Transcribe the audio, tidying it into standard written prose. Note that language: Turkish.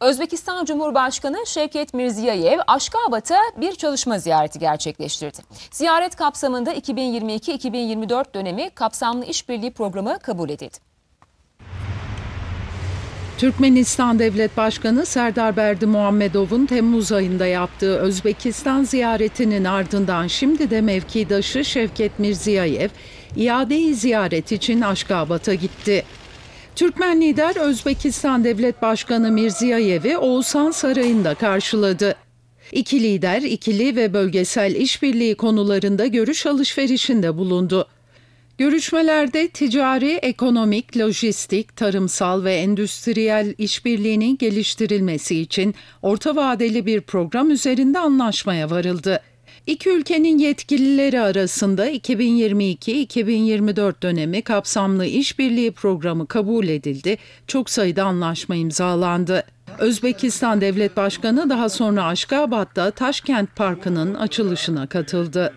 Özbekistan Cumhurbaşkanı Şevket Mirziyoyev, Aşgabat'a bir çalışma ziyareti gerçekleştirdi. Ziyaret kapsamında 2022-2024 dönemi kapsamlı işbirliği programı kabul edildi. Türkmenistan Devlet Başkanı Serdar Berdimuhamedov'un Temmuz ayında yaptığı Özbekistan ziyaretinin ardından şimdi de mevkidaşı Şevket Mirziyoyev, iade-i ziyaret için Aşgabat'a gitti. Türkmen lider Özbekistan Devlet Başkanı Mirziyoyev'i Oğuzhan Sarayı'nda karşıladı. İki lider ikili ve bölgesel işbirliği konularında görüş alışverişinde bulundu. Görüşmelerde ticari, ekonomik, lojistik, tarımsal ve endüstriyel işbirliğinin geliştirilmesi için orta vadeli bir program üzerinde anlaşmaya varıldı. İki ülkenin yetkilileri arasında 2022-2024 dönemi kapsamlı işbirliği programı kabul edildi. Çok sayıda anlaşma imzalandı. Özbekistan Devlet Başkanı daha sonra Aşgabat'ta Taşkent Parkı'nın açılışına katıldı.